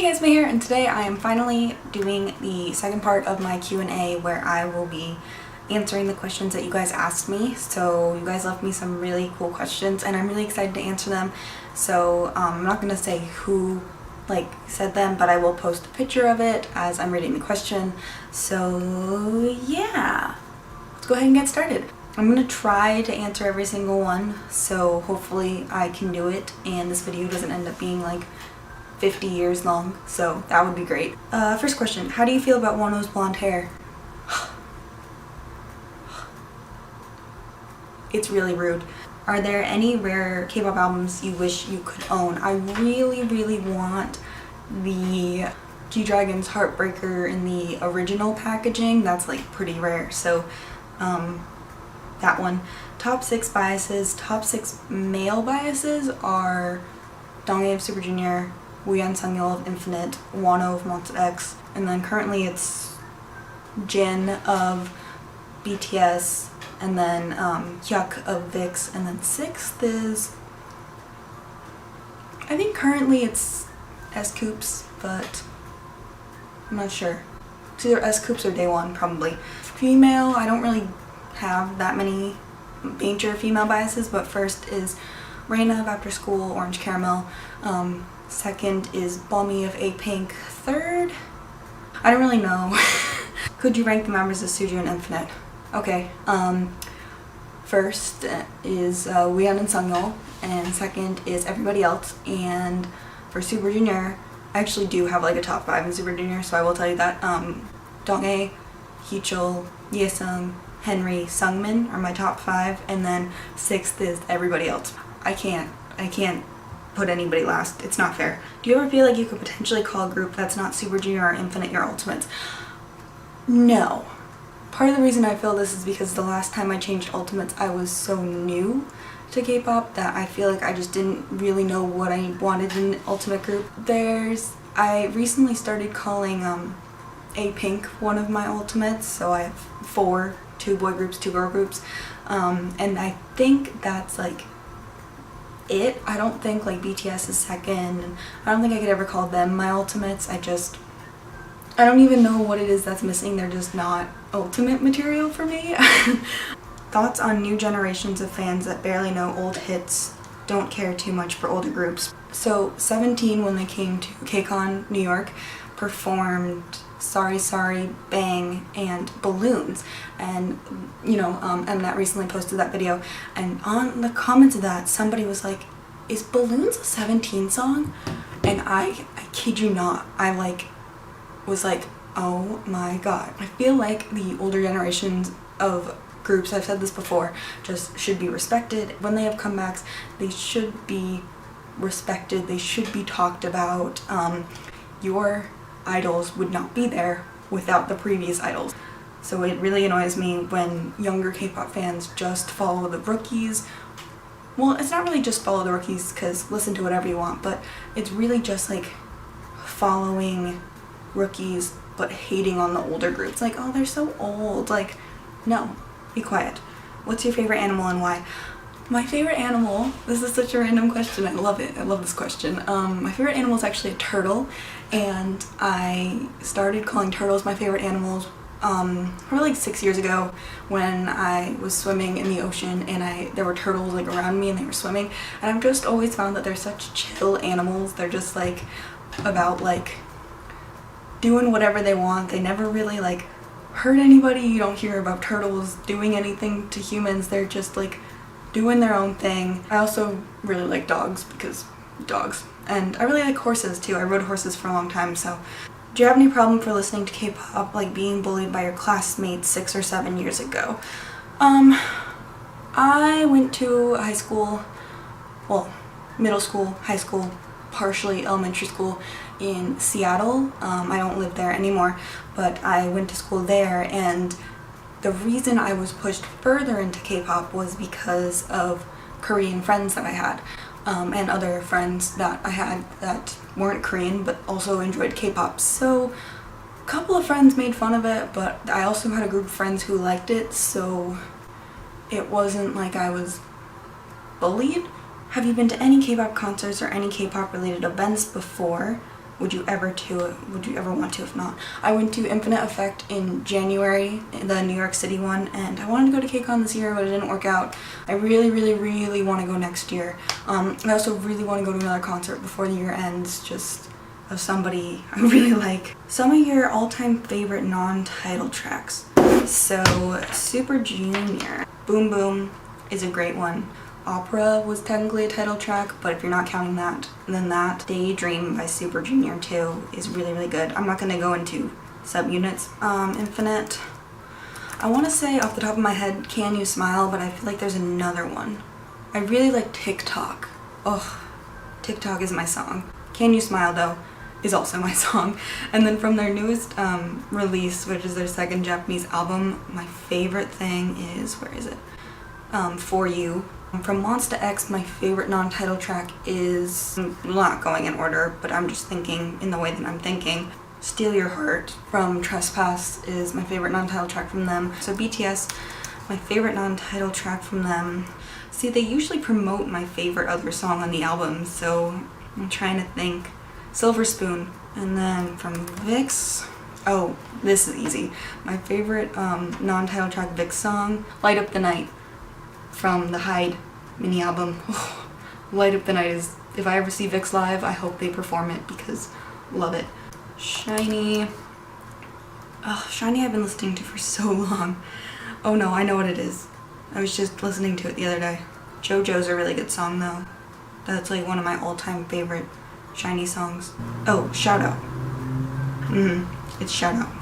guys, May here, and today I am finally doing the second part of my Q&A where I will be answering the questions that you guys asked me. So you guys left me some really cool questions and I'm really excited to answer them. So I'm not going to say who said them, but I will post a picture of it as I'm reading the question. So yeah, let's go ahead and get started. I'm going to try to answer every single one, so hopefully I can do it and this video doesn't end up being like 50 years long, so that would be great. First question, how do you feel about Wonho's blonde hair? It's really rude. Are there any rare K-pop albums you wish you could own? I really want the G-Dragon's Heartbreaker in the original packaging. That's like pretty rare, so that one. Top 6 biases. Top 6 male biases are Donghae of Super Junior, Wooyeon Sangyeol of Infinite, Wonho of Monsta X, and then currently it's Jin of BTS, and then Hyuk of VIX, and then 6th is, I think currently it's S-Coups, but I'm not sure. It's either S-Coups or Day1 probably. Female, I don't really have that many major female biases, but first is Reina of After School, Orange Caramel. Second is Bomi of APINK. Third, I don't really know. Could you rank the members of Suju and Infinite? Okay, first is Wooyeon and Sangyeol, and second is everybody else. And for Super Junior, I actually do have like a top 5 in Super Junior, so I will tell you that. Donghae, Heechul, Yesung, Henry, Sungmin are my top 5, and then 6th is everybody else. I can't put anybody last. It's not fair. Do you ever feel like you could potentially call a group that's not Super Junior or Infinite your ultimates? No. Part of the reason I feel this is because the last time I changed ultimates I was so new to K-pop that I feel like I just didn't really know what I wanted in an ultimate group. I recently started calling APINK one of my ultimates, so I have 4, 2 boy groups, 2 girl groups, and I think that's like it. I don't think like BTS is second, and I don't think I could ever call them my ultimates. I don't even know what it is that's missing. They're just not ultimate material for me. Thoughts on new generations of fans that barely know old hits, don't care too much for older groups. So 17, when they came to KCON New York, performed Sorry Sorry, Bang, and Balloons, and you know, Mnet recently posted that video, and on the comments of that somebody was like, is Balloons a 17 song? And I kid you not, I was like, oh my god. I feel like the older generations of groups, I've said this before, just should be respected. When they have comebacks, they should be respected, they should be talked about. Your idols would not be there without the previous idols. So it really annoys me when younger K-pop fans just follow the rookies. Well, it's not really just follow the rookies, because listen to whatever you want, but it's really just like following rookies but hating on the older groups. Like, oh, they're so old. Like, no, be quiet. What's your favorite animal and why? My favorite animal, this is such a random question, I love it, I love this question. My favorite animal is actually a turtle, and I started calling turtles my favorite animals probably like 6 years ago when I was swimming in the ocean and there were turtles like around me and they were swimming, and I've just always found that they're such chill animals. They're just like about like doing whatever they want. They never really like hurt anybody. You don't hear about turtles doing anything to humans. They're just like doing their own thing. I also really like dogs because dogs. And I really like horses too. I rode horses for a long time, so. Do you have any problem for listening to K-pop, like being bullied by your classmates 6 or 7 years ago? I went to high school, well, middle school, high school, partially elementary school in Seattle. I don't live there anymore, but I went to school there, and the reason I was pushed further into K-pop was because of Korean friends that I had, and other friends that I had that weren't Korean but also enjoyed K-pop. So a couple of friends made fun of it, but I also had a group of friends who liked it, so it wasn't like I was bullied. Have you been to any K-pop concerts or any K-pop related events before? would you ever want to if not? I went to Infinite Effect in January, the New York City one, and I wanted to go to KCON this year, but it didn't work out. I really, really, really want to go next year. I also really want to go to another concert before the year ends, just of somebody I really like. Some of your all-time favorite non-title tracks. So, Super Junior, Boom Boom is a great one. Opera was technically a title track, but if you're not counting that, then that. Daydream by Super Junior 2 is really, really good. I'm not gonna go into subunits. Infinite. I want to say off the top of my head, Can You Smile, but I feel like there's another one. I really like TikTok. Oh, TikTok is my song. Can You Smile, though, is also my song. And then from their newest release, which is their second Japanese album, my favorite thing is, where is it? For You. From Monsta X, my favorite non-title track is, I'm not going in order, but I'm just thinking in the way that I'm thinking. Steal Your Heart from Trespass is my favorite non-title track from them. So BTS, my favorite non-title track from them. See, they usually promote my favorite other song on the album, so I'm trying to think. Silver Spoon. And then from VIX, oh, this is easy. My favorite non-title track VIX song, Light Up the Night from the Hyde mini album. Oh, Light Up the Night is, if I ever see VIX live, I hope they perform it because love it. Shiny. Oh, Shiny I've been listening to for so long. Oh no, I know what it is. I was just listening to it the other day. JoJo's a really good song though. That's like one of my all-time favorite Shiny songs. Oh, Shout Out. It's Shout Out.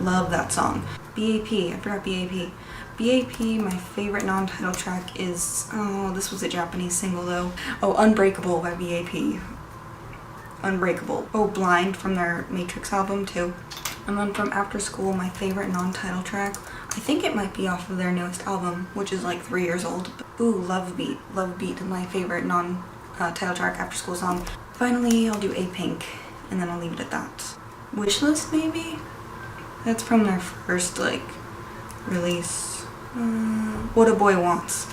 Love that song. BAP, I forgot BAP. BAP, my favorite non-title track is, oh, this was a Japanese single though. Oh, Unbreakable by BAP. Unbreakable. Oh, Blind from their Matrix album too. And then from After School, my favorite non-title track, I think it might be off of their newest album, which is like 3 years old. Ooh, Love Beat. Love Beat is my favorite non-title track After School song. Finally, I'll do APINK, and then I'll leave it at that. Wishlist, maybe? That's from their first, like, release. What a Boy Wants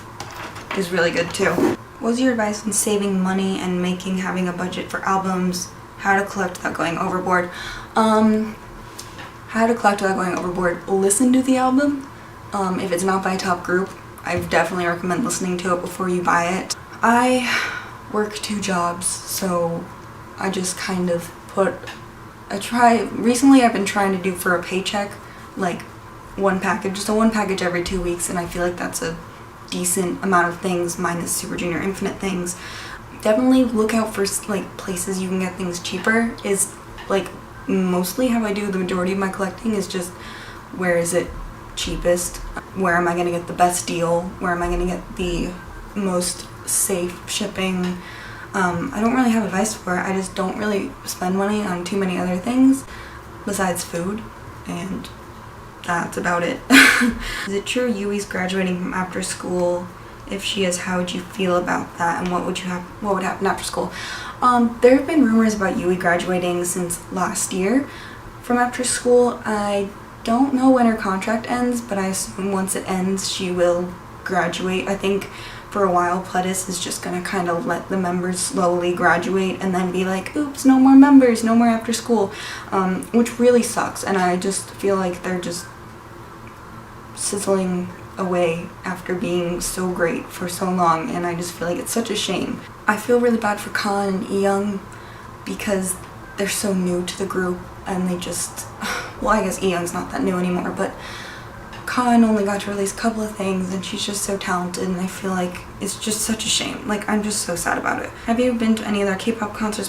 is really good too. What's your advice on saving money and having a budget for albums? How to collect without going overboard? How to collect without going overboard. Listen to the album. If it's not by a top group, I definitely recommend listening to it before you buy it. I work 2 jobs, so I just kind of recently I've been trying to do for a paycheck, like one package, just a one package every 2 weeks, and I feel like that's a decent amount of things minus Super Junior Infinite things. Definitely look out for like places you can get things cheaper. Is like mostly how I do the majority of my collecting is just where is it cheapest? Where am I going to get the best deal? Where am I going to get the most safe shipping? I don't really have advice for it. I just don't really spend money on too many other things besides food, and that's about it. Is it true Yui's graduating from after school? If she is, how would you feel about that, and what would happen after school? There have been rumors about Yui graduating since last year from after school. I don't know when her contract ends, but I assume once it ends she will graduate. I think for a while Pledis is just gonna kind of let the members slowly graduate and then be like, oops, no more members, no more after school, which really sucks, and I just feel like they're just sizzling away after being so great for so long, and I just feel like it's such a shame. I feel really bad for Khan and Eunji because they're so new to the group, and they just, well, I guess Eunji's not that new anymore, but Khan only got to release a couple of things, and she's just so talented, and I feel like it's just such a shame. Like, I'm just so sad about it. Have you been to any other K-pop concerts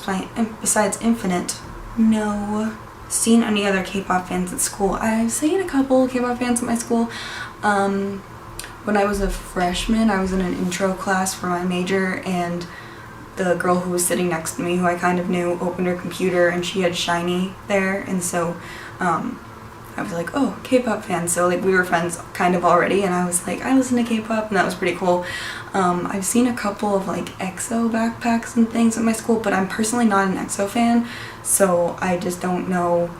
besides Infinite? No. Seen any other K-pop fans at school? I've seen a couple K-pop fans at my school. When I was a freshman, I was in an intro class for my major, and the girl who was sitting next to me, who I kind of knew, opened her computer and she had Shiny there, and so I was like, oh, K-pop fan. So like we were friends kind of already, and I was like, I listen to K-pop, and that was pretty cool. I've seen a couple of like EXO backpacks and things at my school, but I'm personally not an EXO fan, so I just don't know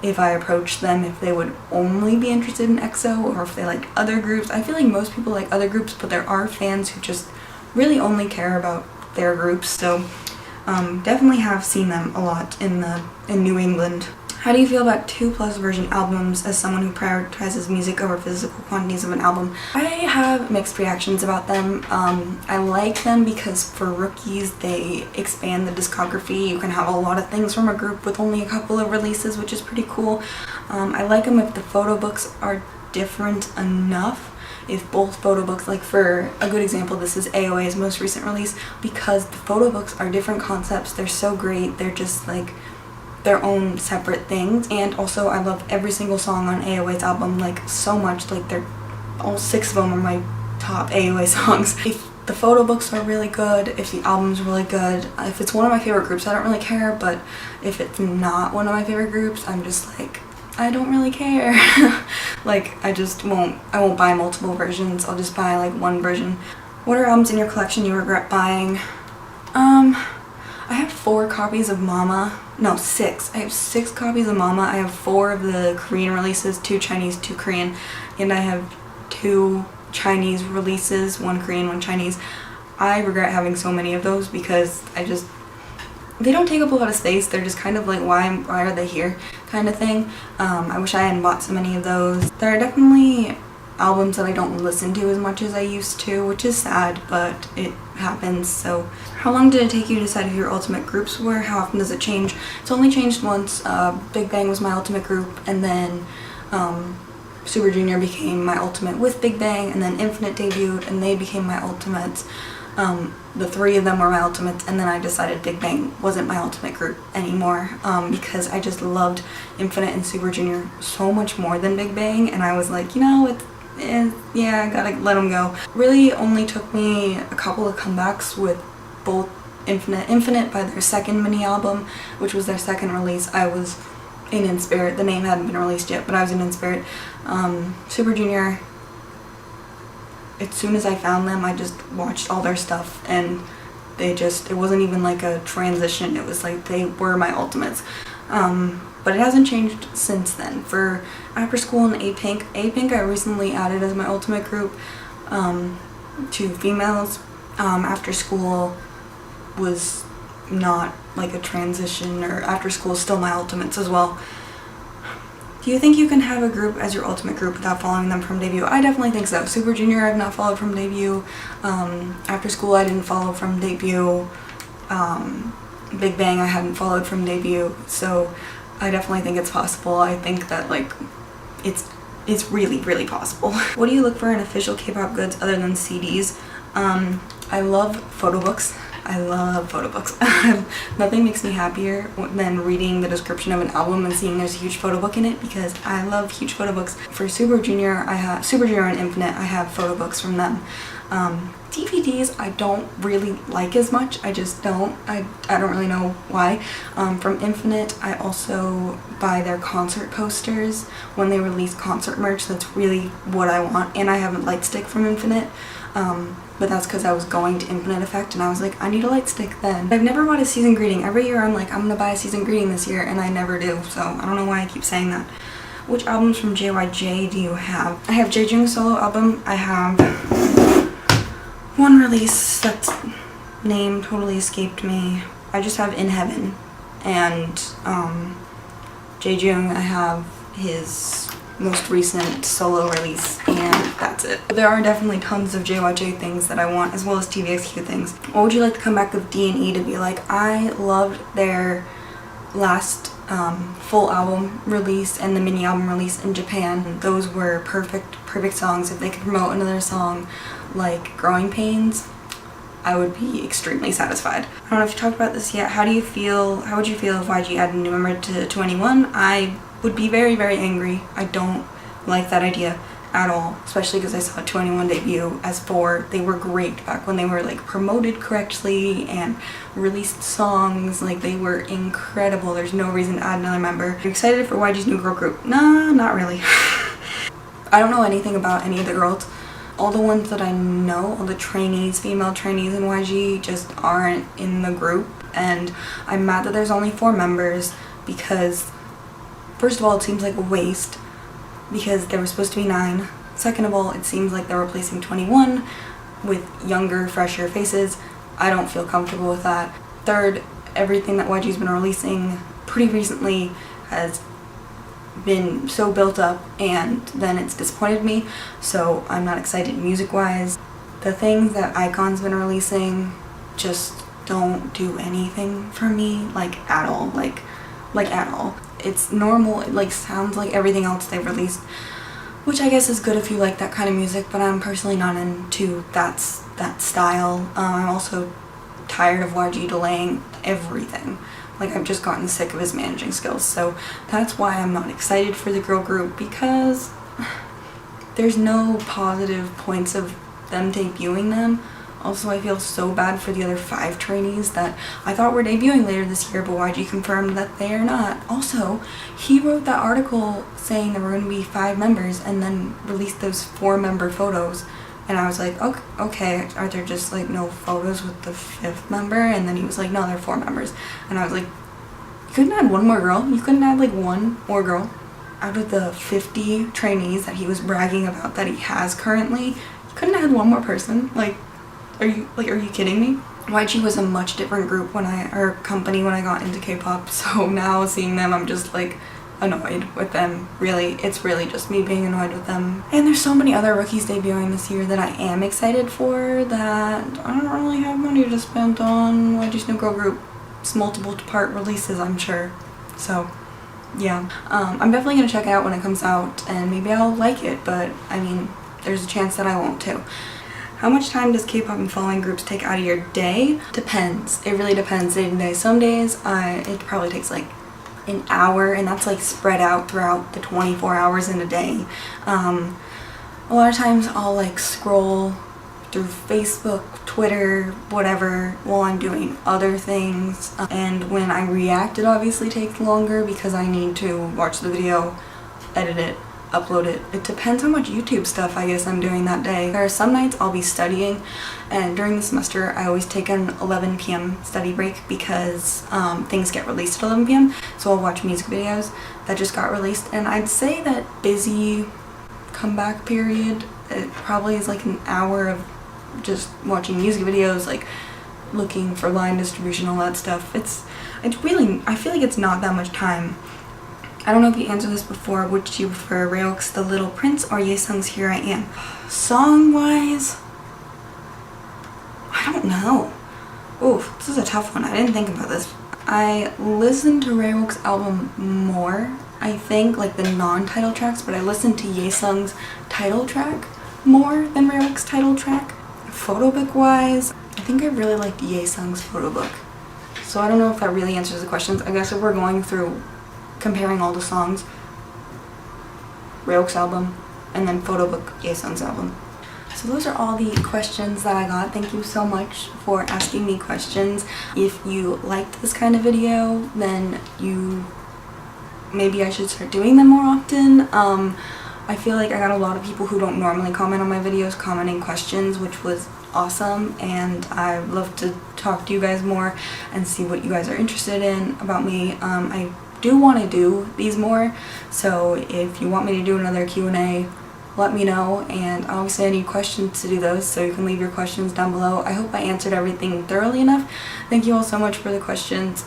if I approached them if they would only be interested in EXO or if they like other groups. I feel like most people like other groups, but there are fans who just really only care about their groups, so definitely have seen them a lot in New England. How do you feel about 2+ version albums as someone who prioritizes music over physical quantities of an album? I have mixed reactions about them. I like them because for rookies they expand the discography. You can have a lot of things from a group with only a couple of releases, which is pretty cool. I like them if the photo books are different enough. If both photo books, like for a good example, this is AOA's most recent release, because the photo books are different concepts. They're so great. They're just like their own separate things. And also I love every single song on AOA's album like so much. Like they're all 6 of them are my top AOA songs. If the photo books are really good, if the album's really good, if it's one of my favorite groups, I don't really care. But if it's not one of my favorite groups, I'm just like, I don't really care. Like I won't buy multiple versions. I'll just buy like one version. What are albums in your collection you regret buying? I have 4 copies of Mama. No, 6. I have 6 copies of Mama. I have 4 of the Korean releases, 2 Chinese, 2 Korean, and I have 2 Chinese releases, 1 Korean, 1 Chinese. I regret having so many of those because they don't take up a lot of space. They're just kind of like, why are they here kind of thing. I wish I hadn't bought so many of those. There are definitely albums that I don't listen to as much as I used to, which is sad, but it happens. So how long did it take you to decide who your ultimate groups were? How often does it change? It's only changed once. Big Bang was my ultimate group, and then Super Junior became my ultimate with Big Bang, and then Infinite debuted and they became my ultimates. The 3 of them were my ultimates, and then I decided Big Bang wasn't my ultimate group anymore because I just loved Infinite and Super Junior so much more than Big Bang, and I was like, you know, yeah, I gotta let them go. Really only took me a couple of comebacks with both Infinite by their second mini album, which was their second release. I was in Spirit. The name hadn't been released yet, but I was in Spirit. Super Junior, as soon as I found them, I just watched all their stuff, and it wasn't even like a transition. It was like they were my ultimates. But it hasn't changed since then. For After School and APINK I recently added as my ultimate group to females. After School was not like a transition, or After School is still my ultimates as well. Do you think you can have a group as your ultimate group without following them from debut? I definitely think so. Super Junior I've not followed from debut. After School I didn't follow from debut. Big Bang I hadn't followed from debut. So I definitely think it's possible. I think that like it's really, really possible. What do you look for in official K-pop goods other than CDs? I love photo books. I love photo books. Nothing makes me happier than reading the description of an album and seeing there's a huge photo book in it, because I love huge photo books. For Super Junior and Infinite, I have photo books from them. DVDs I don't really like as much. I just don't. I don't really know why. From Infinite, I also buy their concert posters when they release concert merch. That's really what I want. And I have a light stick from Infinite. But that's because I was going to Infinite Effect and I was like, I need a light stick then. I've never bought a season greeting. Every year I'm like, I'm gonna buy a season greeting this year, and I never do. So I don't know why I keep saying that. Which albums from JYJ do you have? I have Jejung's solo album. I have one release that's name totally escaped me. I just have In Heaven, and Jejung, I have his most recent solo release, and that's it. There are definitely tons of JYJ things that I want, as well as TVXQ things. What would you like the comeback of D&E to be like? I loved their last full album release and the mini album release in Japan. Those were perfect songs. If they could promote another song like Growing Pains, I would be extremely satisfied. I don't know if you talked about this yet. How would you feel if YG added a new member to 2NE1? I would be very, very angry. I don't like that idea at all, especially because I saw 2NE1 debut as 4. They were great back when they were like promoted correctly and released songs. Like, they were incredible. There's no reason to add another member. Are you excited for YG's new girl group? Nah, not really. I don't know anything about any of the girls. All the ones that I know, all the trainees, female trainees in YG, just aren't in the group, and I'm mad that there's only 4 members because first of all, it seems like a waste because there were supposed to be 9. Second of all, it seems like they're replacing 2NE1 with younger, fresher faces. I don't feel comfortable with that. Third, everything that YG's been releasing pretty recently has been so built up, and then it's disappointed me, so I'm not excited music-wise. The things that iKON's been releasing just don't do anything for me, like at all, like at all. It's normal, it like sounds like everything else they've released, which I guess is good if you like that kind of music, but I'm personally not into that style. I'm also tired of YG delaying everything. Like, I've just gotten sick of his managing skills, so that's why I'm not excited for the girl group, because there's no positive points of them debuting them. Also, I feel so bad for the other 5 trainees that I thought were debuting later this year, but YG confirmed that they are not. Also, he wrote that article saying there were going to be 5 members and then released those 4-member photos. And I was like, okay, are there just like no photos with the 5th member? And then he was like, no, there are 4 members. And I was like, you couldn't add one more girl? You couldn't add like one more girl? Out of the 50 trainees that he was bragging about that he has currently, you couldn't add one more person? Like, are you kidding me? YG was a much different group company when I got into K-pop, so now seeing them, I'm just like annoyed with them. Really, it's really just me being annoyed with them. And there's so many other rookies debuting this year that I am excited for that I don't really have money to spend on YG's new girl group's multiple part releases, I'm sure. So yeah, I'm definitely gonna check it out when it comes out, and maybe I'll like it, but I mean, there's a chance that I won't too. How much time does K-pop and following groups take out of your day? Depends. It really depends day to day. Some days it probably takes like an hour, and that's like spread out throughout the 24 hours in a day. A lot of times I'll like scroll through Facebook, Twitter, whatever, while I'm doing other things. And when I react, it obviously takes longer because I need to watch the video, edit it, upload it. It depends how much YouTube stuff I guess I'm doing that day. There are some nights I'll be studying, and during the semester I always take an 11 p.m. study break because things get released at 11 p.m. so I'll watch music videos that just got released, and I'd say that busy comeback period, it probably is like an hour of just watching music videos, like looking for line distribution, all that stuff. It's really, I feel like it's not that much time. I don't know if you answered this before. Would you prefer Ryeowook's The Little Prince or Yesung's Here I Am? Song-wise, I don't know. Oof, this is a tough one. I didn't think about this. I listened to Ryeowook's album more, I think, like the non-title tracks, but I listened to Yesung's title track more than Ryeowook's title track. Photo book-wise, I think I really liked Yesung's photo book. So I don't know if that really answers the questions. I guess if we're going through comparing all the songs, Ryeowook's album, and then photo book, Yesung's album. So those are all the questions that I got. Thank you so much for asking me questions. If you liked this kind of video, then maybe I should start doing them more often. I feel like I got a lot of people who don't normally comment on my videos commenting questions, which was awesome, and I'd love to talk to you guys more and see what you guys are interested in about me. I do want to do these more, so if you want me to do another Q&A, let me know, and obviously I need questions to do those, so you can leave your questions down below. I hope I answered everything thoroughly enough. Thank you all so much for the questions.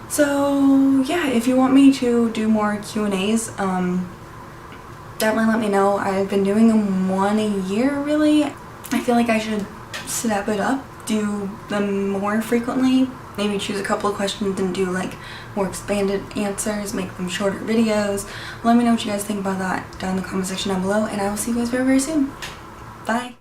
So yeah, if you want me to do more Q&As, definitely let me know. I've been doing them one a year, really. I feel like I should step it up, do them more frequently, maybe choose a couple of questions and do like more expanded answers, make them shorter videos. Let me know what you guys think about that down in the comment section down below, and I will see you guys very, very soon. Bye!